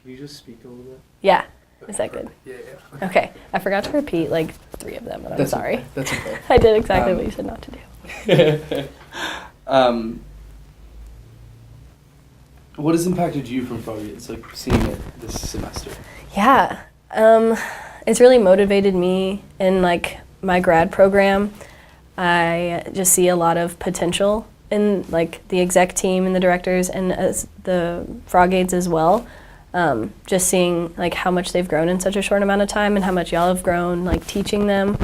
Can you just speak a little bit? Yeah. Is that good? Yeah. Okay. I forgot to repeat like 3 of them, but I'm sorry. Okay. That's okay. I did exactly what you said not to do. What has impacted you from Froggades, like seeing it this semester? Yeah. It's really motivated me in like my grad program. I just see a lot of potential in like the exec team and the directors and as the Froggades as well. Just seeing like how much they've grown in such a short amount of time and how much y'all have grown like teaching them.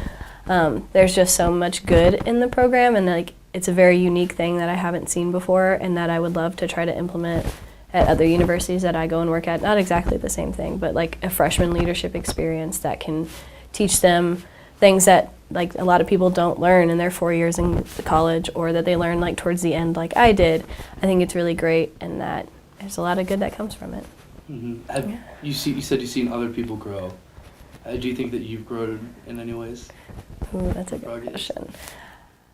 There's just so much good in the program, and like it's a very unique thing that I haven't seen before and that I would love to try to implement at other universities that I go and work at. Not exactly the same thing, but like a freshman leadership experience that can teach them things that like a lot of people don't learn in their 4 years in college, or that they learn like towards the end like I did. I think it's really great, and that there's a lot of good that comes from it. Mm-hmm. You said you've seen other people grow. Do you think that you've grown in any ways? Ooh, that's a good question.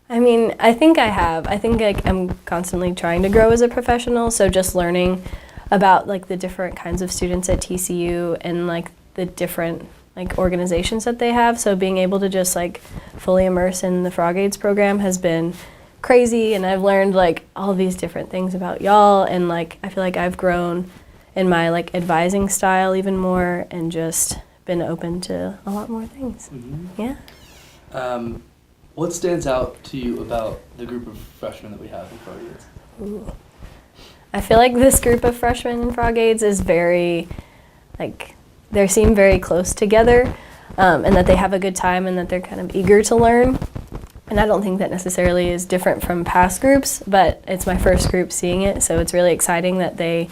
I mean, I think I have. I think like I'm constantly trying to grow as a professional, so just learning about like the different kinds of students at TCU and like the different like organizations that they have. So being able to just like fully immerse in the Froggades program has been crazy, and I've learned like all these different things about y'all, and like I feel like I've grown in my like advising style even more, and just been open to a lot more things. Mm-hmm. Yeah. What stands out to you about the group of freshmen that we have in Froggades? Ooh. I feel like this group of freshmen in Froggades is very, like, they seem very close together, and that they have a good time and that they're kind of eager to learn. And I don't think that necessarily is different from past groups, but it's my first group seeing it, so it's really exciting that they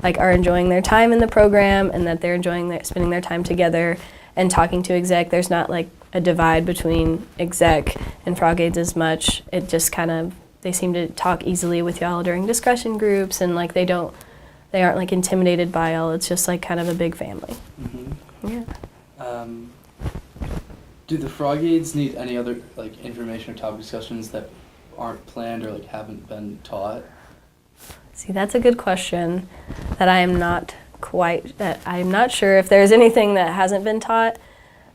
like are enjoying their time in the program and that they're enjoying spending their time together and talking to exec. There's not like a divide between exec and Froggades as much. It just kind of, they seem to talk easily with y'all during discussion groups, and like they aren't like intimidated by y'all. It's just like kind of a big family. Mm-hmm. Yeah. Do the Froggades need any other like information or topic discussions that aren't planned or like haven't been taught? See, that's a good question that I'm not sure if there's anything that hasn't been taught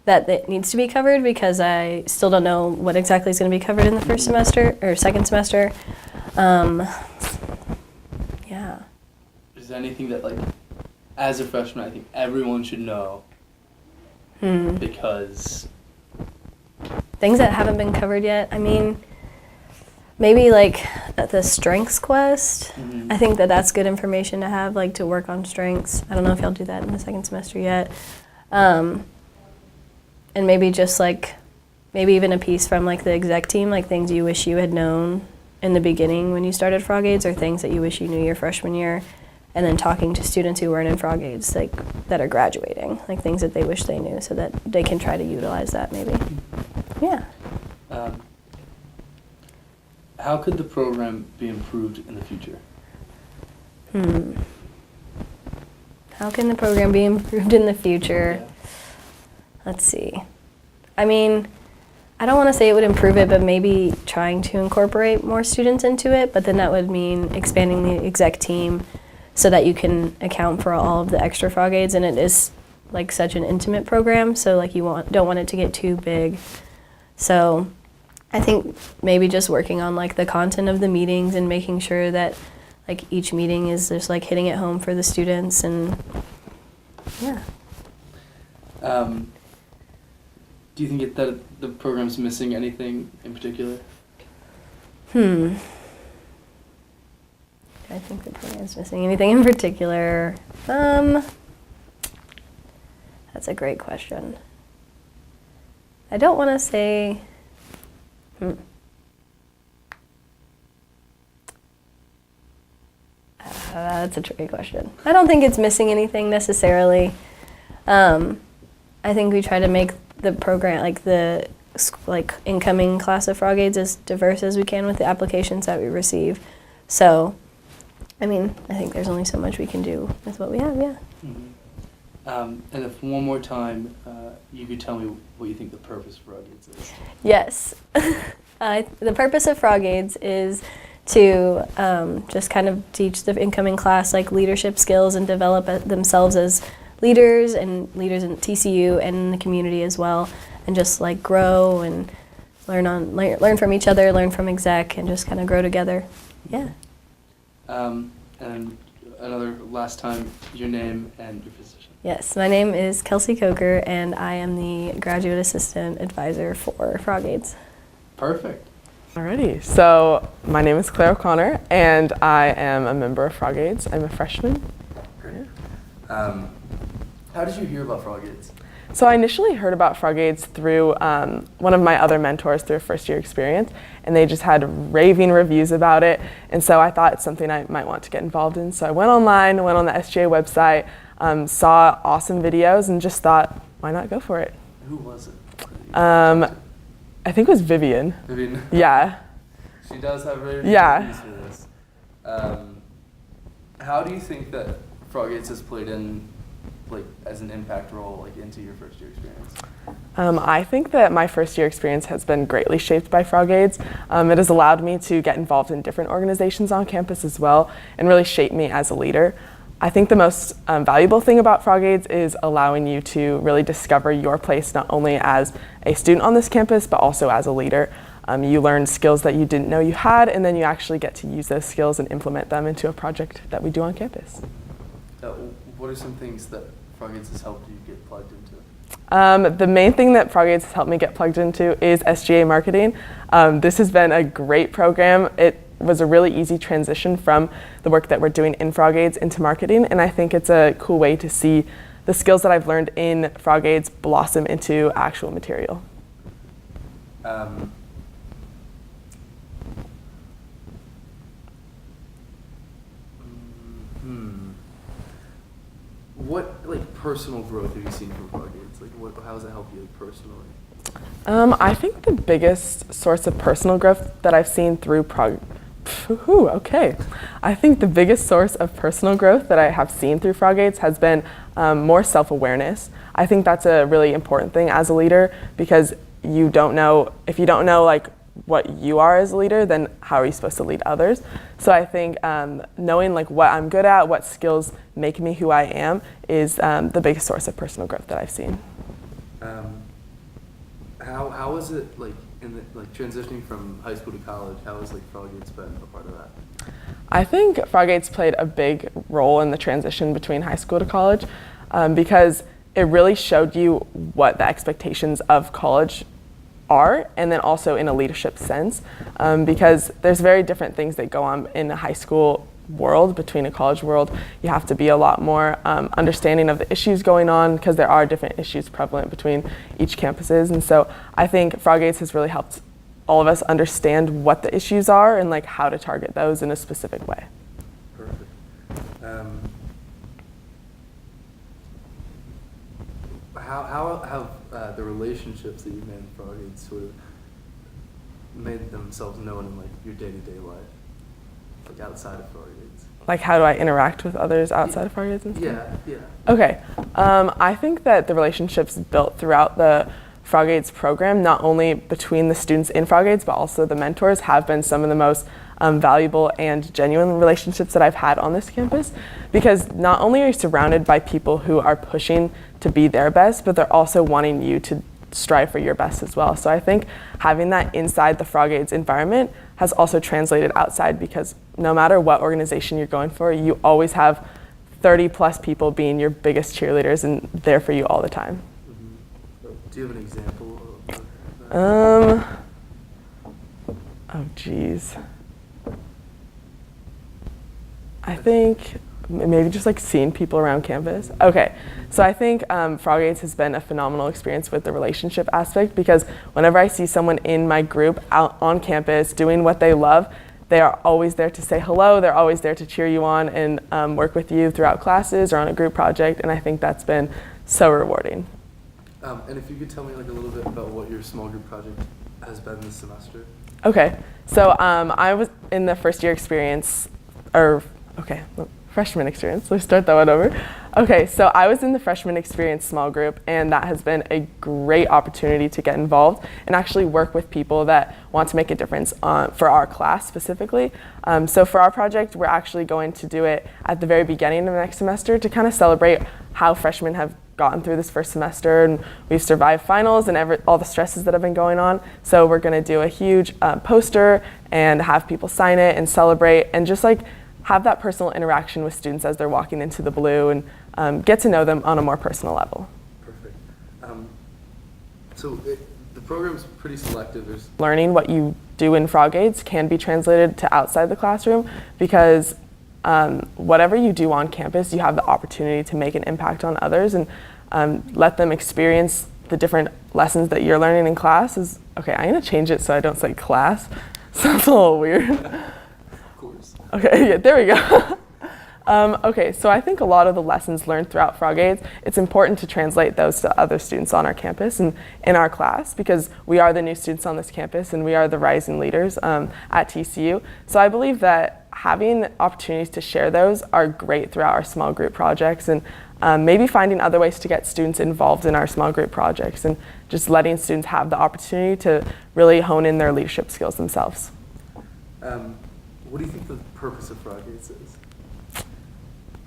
that needs to be covered, because I still don't know what exactly is going to be covered in the first semester or second semester. Yeah. Is there anything that like, as a freshman, I think everyone should know? Because things that haven't been covered yet. I mean, maybe like the strengths quest. Mm-hmm. I think that's good information to have, like to work on strengths. I don't know if y'all do that in the second semester yet. And maybe just like, maybe even a piece from like the exec team, like things you wish you had known in the beginning when you started Froggades, or things that you wish you knew your freshman year, and then talking to students who weren't in Froggades, like that are graduating, like things that they wish they knew so that they can try to utilize that maybe. Yeah. How could the program be improved in the future? How can the program be improved in the future? Yeah. Let's see. I mean, I don't want to say it would improve it, but maybe trying to incorporate more students into it, but then that would mean expanding the exec team so that you can account for all of the extra Froggades, and it is like such an intimate program, so like you don't want it to get too big. So I think maybe just working on like the content of the meetings and making sure that like each meeting is just like hitting it home for the students, and yeah. Do you think that the program's missing anything in particular? Do I think the program's missing anything in particular? That's a great question. I don't want to say. That's a tricky question. I don't think it's missing anything necessarily. I think we try to make the program, like the incoming class of Froggades, as diverse as we can with the applications that we receive. So, I mean, I think there's only so much we can do with what we have, yeah. Mm-hmm. And if one more time you could tell me what you think the purpose of Froggades is. Yes. The purpose of Froggades is to just kind of teach the incoming class like leadership skills and develop themselves as leaders and leaders in TCU and in the community as well, and just like grow and learn from each other, learn from exec, and just kind of grow together. Yeah. And another last time, your name and your position. Yes, my name is Kelsey Coker, and I am the graduate assistant advisor for Frog Aids. Perfect. Alrighty, so my name is Claire O'Connor, and I am a member of Frog Aids. I'm a freshman. Great. How did you hear about Frog Aids? So I initially heard about Frog Aids through one of my other mentors through a first year experience, and they just had raving reviews about it, and so I thought it's something I might want to get involved in. So I went online, went on the SGA website, saw awesome videos, and just thought, why not go for it? Who was it? I think it was Vivian. Vivian. Yeah. She does have very Yeah. reviews for this. How do you think that Frog Aids has played in, like, as an impact role, like, into your first year experience? I think that my first year experience has been greatly shaped by Frog Aids. It has allowed me to get involved in different organizations on campus as well, and really shape me as a leader. I think the most valuable thing about Frog Aids is allowing you to really discover your place not only as a student on this campus, but also as a leader. You learn skills that you didn't know you had, and then you actually get to use those skills and implement them into a project that we do on campus. What are some things that Frog Aids has helped you get plugged into? The main thing that Frog Aids has helped me get plugged into is SGA marketing. This has been a great program. It was a really easy transition from the work that we're doing in Frog Aids into marketing, and I think it's a cool way to see the skills that I've learned in Frog Aids blossom into actual material. What, like, personal growth have you seen from Frog Aids? Like, how has it helped you personally? I think the biggest source of personal growth that I've seen through I think the biggest source of personal growth that I have seen through Frog Aids has been more self-awareness. I think that's a really important thing as a leader, because if you don't know like what you are as a leader, then how are you supposed to lead others? So I think knowing like what I'm good at, what skills make me who I am, is the biggest source of personal growth that I've seen. How was it, like, transitioning from high school to college? How has, like, Frog Aids been a part of that? I think Frog Aids played a big role in the transition between high school to college, because it really showed you what the expectations of college are, and then also in a leadership sense, because there's very different things that go on in a high school world between a college world. You have to be a lot more understanding of the issues going on, because there are different issues prevalent between each campuses, and so I think Frog Aids has really helped all of us understand what the issues are and like how to target those in a specific way. Perfect. How have the relationships that you've made in Frog Aids sort of made themselves known in, like, your day-to-day life, like, outside of Frog Aids? Like, how do I interact with others outside of Frog Aids and stuff? Yeah. Okay. I think that the relationships built throughout the Frog Aids program, not only between the students in Frog Aids, but also the mentors, have been some of the most valuable and genuine relationships that I've had on this campus, because not only are you surrounded by people who are pushing to be their best, but they're also wanting you to strive for your best as well. So I think having that inside the Frog Aids environment has also translated outside, because no matter what organization you're going for, you always have 30 plus people being your biggest cheerleaders and there for you all the time. Mm-hmm. Do you have an example of that? Oh geez. I think maybe just like seeing people around campus. Okay, so I think Frog Aids has been a phenomenal experience with the relationship aspect, because whenever I see someone in my group out on campus doing what they love, they are always there to say hello, they're always there to cheer you on and work with you throughout classes or on a group project, and I think that's been so rewarding. And if you could tell me, like, a little bit about what your small group project has been this semester. Okay, so I was in the first year experience, freshman experience, let's start that one over. Okay, so I was in the freshman experience small group, and that has been a great opportunity to get involved and actually work with people that want to make a difference for our class specifically. So for our project, we're actually going to do it at the very beginning of next semester to kind of celebrate how freshmen have gotten through this first semester, and we've survived finals and all the stresses that have been going on. So we're going to do a huge poster and have people sign it and celebrate and just like have that personal interaction with students as they're walking into the blue and get to know them on a more personal level. Perfect. The program's pretty selective. There's Learning what you do in Frog-Aids can be translated to outside the classroom because whatever you do on campus, you have the opportunity to make an impact on others and let them experience the different lessons that you're learning in class. Okay, I'm going to change it so I don't say class. Sounds a little weird. of course. Okay, yeah, there we go. Okay, so I think a lot of the lessons learned throughout Frog-Aids, it's important to translate those to other students on our campus and in our class because we are the new students on this campus and we are the rising leaders at TCU. So I believe that having opportunities to share those are great throughout our small group projects and maybe finding other ways to get students involved in our small group projects and just letting students have the opportunity to really hone in their leadership skills themselves. What do you think the purpose of Frog-Aids is?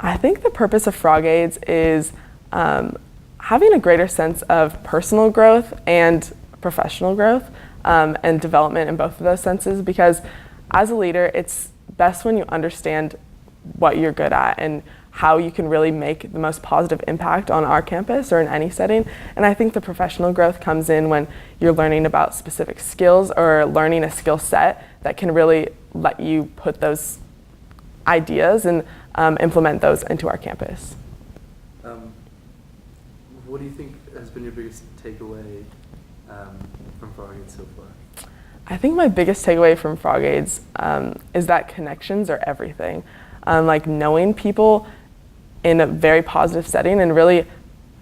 I think the purpose of Frog-Aids is having a greater sense of personal growth and professional growth and development in both of those senses because as a leader, it's best when you understand what you're good at and how you can really make the most positive impact on our campus or in any setting. And I think the professional growth comes in when you're learning about specific skills or learning a skill set that can really let you put those ideas and implement those into our campus. What do you think has been your biggest takeaway from Frog-Aids so far? I think my biggest takeaway from Frog-Aids is that connections are everything. Like knowing people in a very positive setting and really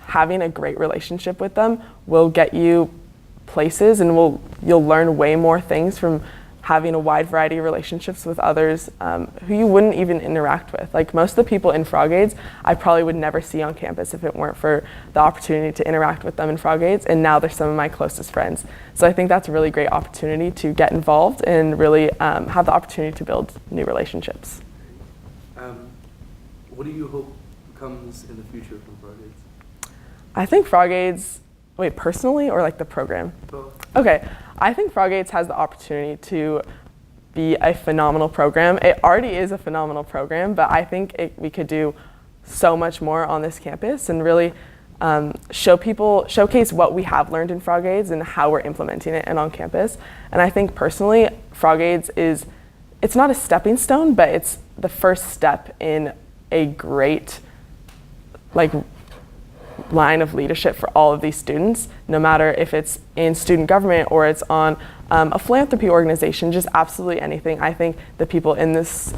having a great relationship with them will get you places and you'll learn way more things from having a wide variety of relationships with others who you wouldn't even interact with. Like most of the people in Frog-Aids, I probably would never see on campus if it weren't for the opportunity to interact with them in Frog-Aids, and now they're some of my closest friends. So I think that's a really great opportunity to get involved and really have the opportunity to build new relationships. What do you hope comes in the future from Frog-Aids? I think Frog-Aids, wait, personally or like the program? Both. Okay, I think Frog-Aids has the opportunity to be a phenomenal program. It already is a phenomenal program, but I think we could do so much more on this campus and really showcase what we have learned in Frog-Aids and how we're implementing it and on campus. And I think personally, Frog-Aids it's not a stepping stone, but it's the first step in a great line of leadership for all of these students, no matter if it's in student government or it's on a philanthropy organization, just absolutely anything. I think the people in this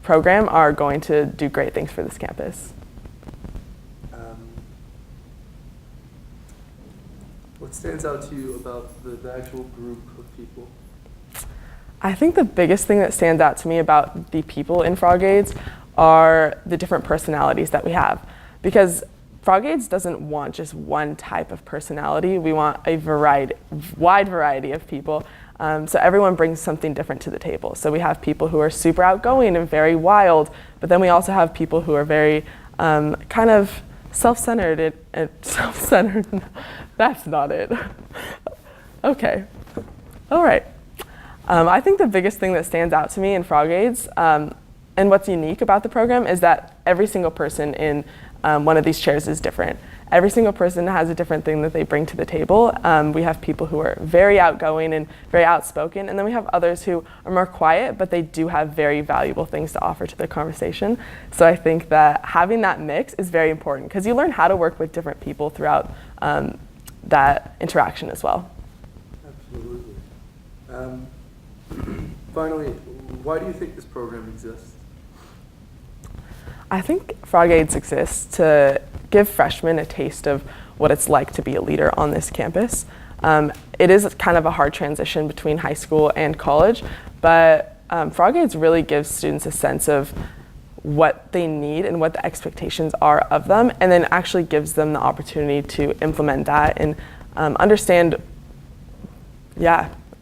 program are going to do great things for this campus. What stands out to you about the actual group of people? I think the biggest thing that stands out to me about the people in Frog-Aids are the different personalities that we have. Because Frog-Aids doesn't want just one type of personality. We want a wide variety of people. So everyone brings something different to the table. So we have people who are super outgoing and very wild, but then we also have people who are very kind of self-centered. Self-centered, that's not it. Okay, all right. I think the biggest thing that stands out to me in Frog-Aids and what's unique about the program is that every single person in one of these chairs is different. Every single person has a different thing that they bring to the table. We have people who are very outgoing and very outspoken, and then we have others who are more quiet, but they do have very valuable things to offer to the conversation. So I think that having that mix is very important because you learn how to work with different people throughout that interaction as well. Absolutely. Finally, why do you think this program exists? I think Frog-Aids exists to give freshmen a taste of what it's like to be a leader on this campus. It is kind of a hard transition between high school and college, but Frog-Aids really gives students a sense of what they need and what the expectations are of them, and then actually gives them the opportunity to implement that and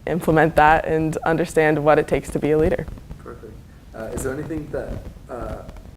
implement that and understand what it takes to be a leader. Perfect. Is there anything that